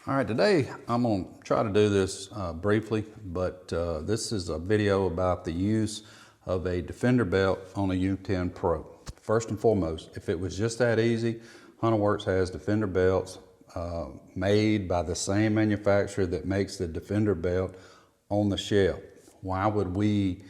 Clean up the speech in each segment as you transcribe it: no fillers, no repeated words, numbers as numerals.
All right, today I'm going to try to do this briefly, but this is a video about the use of a Defender belt on a U10 Pro. First and foremost, if it was just that easy, Hunterworks has Defender belts made by the same manufacturer that makes the Defender belt on the shelf. Why would we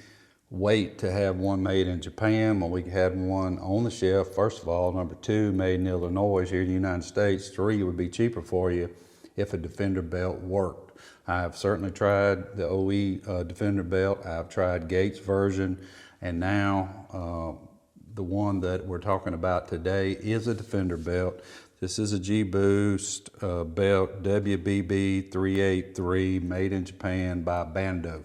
wait to have one made in Japan when we had one on the shelf? First of all. Number two, made in Illinois here in the United States. Three, it would be cheaper for you if a Defender belt worked. I've certainly tried the OE Defender belt. I've tried Gates version, and now the one that we're talking about today is a Defender belt. This is a G-Boost belt, WBB 383, made in Japan by Bando,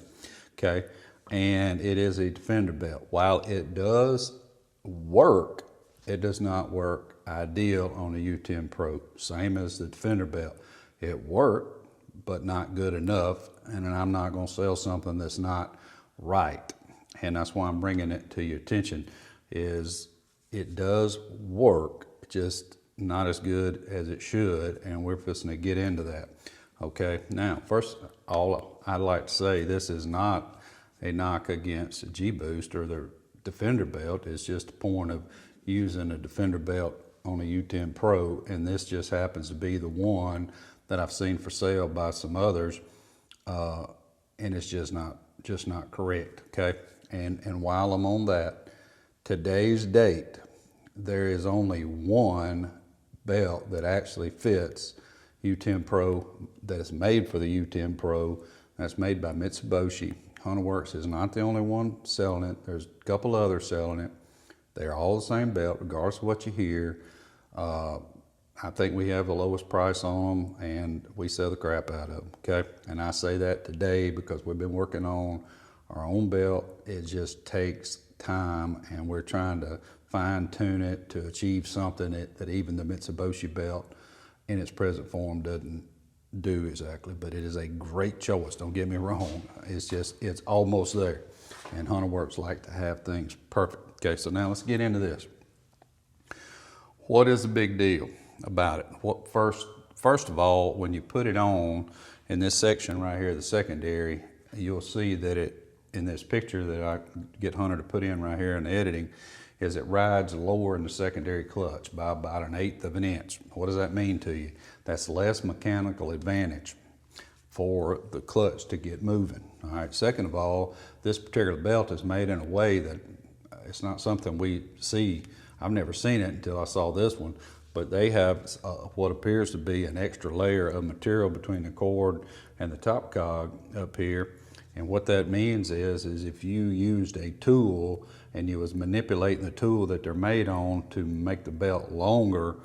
okay? And it is a Defender belt. While it does work, it does not work ideal on a U10 Pro, same as the Defender belt. It worked, but not good enough, and I'm not going to sell something that's not right. And that's why I'm bringing it to your attention, is it does work, just not as good as it should, and we're fixing to get into that. Okay, now, first all I'd like to say, this is not a knock against G-Boost or the Defender belt. It's just a point of using a Defender belt on a U10 Pro, and this just happens to be the one that I've seen for sale by some others, and it's just not correct, okay? And while I'm on that, today's date, there is only one belt that actually fits U10 Pro that is made for the U10 Pro. That's made by Mitsubishi. Hunterworks is not the only one selling it. There's a couple others selling it. They're all the same belt, regardless of what you hear. I think we have the lowest price on them, and we sell the crap out of them, okay? And I say that today because we've been working on our own belt. It just takes time, and we're trying to fine tune it to achieve something that even the Mitsubishi belt in its present form doesn't do exactly. But it is a great choice, don't get me wrong. It's almost there, and Hunterworks like to have things perfect. Okay, so now let's get into this. What is the big deal about it? What first of all, when you put it on in this section right here, the secondary, you'll see that it, in this picture that I get Hunter to put in right here in the editing, is it rides lower in the secondary clutch by about 1/8 of an inch. What does that mean to you? That's less mechanical advantage for the clutch to get moving. All right. Second of all, this particular belt is made in a way that it's not something we see. I've never seen it until I saw this one, but they have what appears to be an extra layer of material between the cord and the top cog up here. And what that means is if you used a tool and you was manipulating the tool that they're made on to make the belt longer,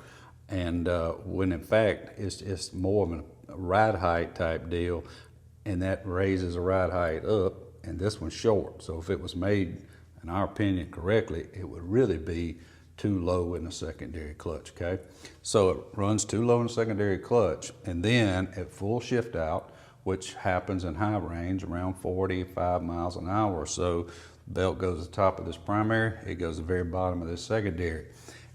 and when in fact it's more of a ride height type deal, and that raises the ride height up, and this one's short. So if it was made, in our opinion, correctly, it would really be too low in the secondary clutch, okay? So it runs too low in the secondary clutch, and then at full shift out, which happens in high range around 45 miles an hour or so, the belt goes to the top of this primary, it goes to the very bottom of this secondary,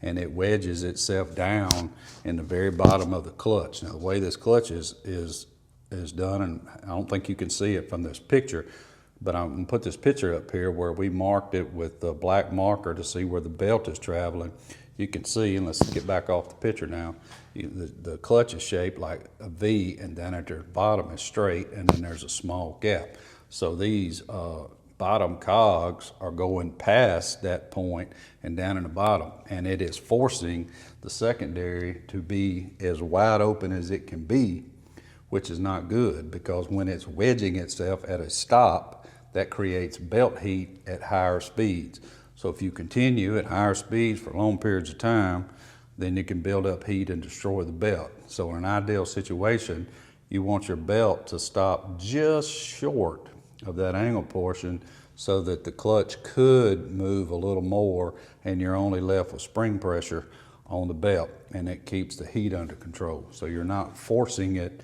and it wedges itself down in the very bottom of the clutch. Now the way this clutch is done, and I don't think you can see it from this picture, but I'm going to put this picture up here where we marked it with the black marker to see where the belt is traveling. You can see, and let's get back off the picture now, the clutch is shaped like a V, and then at the bottom is straight, and then there's a small gap. So these bottom cogs are going past that point and down in the bottom, and it is forcing the secondary to be as wide open as it can be, which is not good, because when it's wedging itself at a stop, that creates belt heat at higher speeds. So if you continue at higher speeds for long periods of time, then you can build up heat and destroy the belt. So in an ideal situation, you want your belt to stop just short of that angle portion so that the clutch could move a little more, and you're only left with spring pressure on the belt, and it keeps the heat under control. So you're not forcing it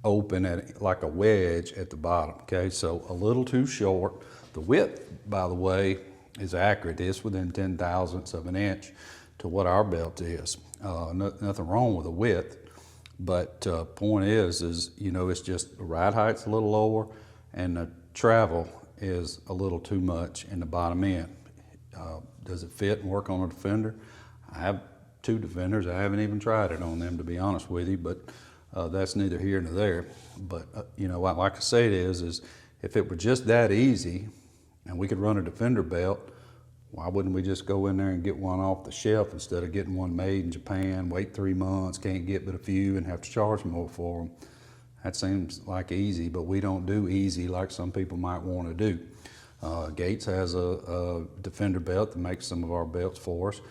open at like a wedge at the bottom, okay? So a little too short. The width, by the way, is accurate. It's within 0.010 of an inch to what our belt is. Nothing wrong with the width. But point is, you know, it's just the ride height's a little lower and the travel is a little too much in the bottom end. Does it fit and work on a Defender? I have 2 Defenders. I haven't even tried it on them, to be honest with you, but that's neither here nor there. But you know, like I say, it is if it were just that easy and we could run a Defender belt, why wouldn't we just go in there and get one off the shelf instead of getting one made in Japan, wait 3 months, can't get but a few, and have to charge more for them? That seems like easy, but we don't do easy like some people might want to do. Gates has a Defender belt that makes some of our belts for us.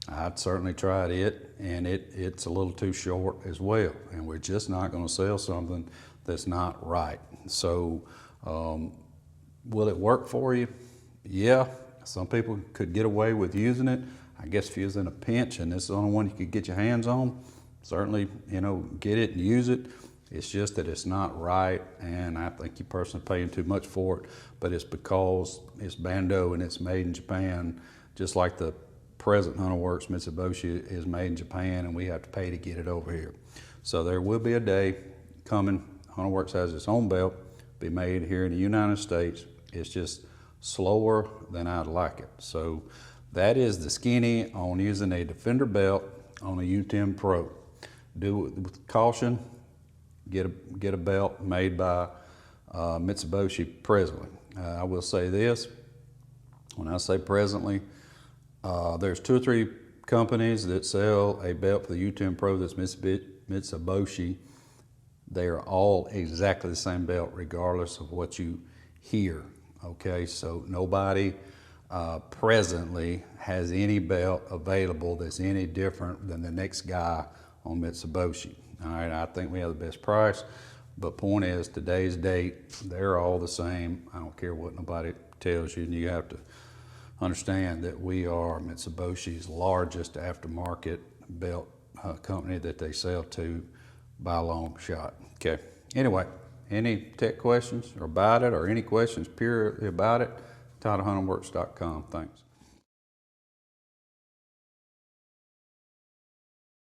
I'd certainly tried it, and it's a little too short as well, and we're just not going to sell something that's not right. So will it work for you? Yeah, some people could get away with using it. I guess if you was in a pinch and this is the only one you could get your hands on, certainly, you know, get it and use it. It's just that it's not right, and I think you're personally paying too much for it, but it's because it's Bando and it's made in Japan, just like the present Hunterworks Mitsubishi is made in Japan, and we have to pay to get it over here. So there will be a day coming. Hunterworks has its own belt, be made here in the United States. It's just slower than I'd like it. So that is the skinny on using a Defender belt on a U10 Pro. Do it with caution. Get a belt made by Mitsubishi presently. I will say this, when I say presently, there's 2 or 3 companies that sell a belt for the U10 Pro that's Mitsubishi. They are all exactly the same belt regardless of what you hear, okay? So nobody presently has any belt available that's any different than the next guy on Mitsubishi. All right, I think we have the best price, but point is, today's date, they're all the same. I don't care what nobody tells you, and you have to understand that we are Mitsubishi's largest aftermarket belt company that they sell to by a long shot. Okay, anyway, any tech questions about it or any questions purely about it, TylerHunterworks.com. Thanks.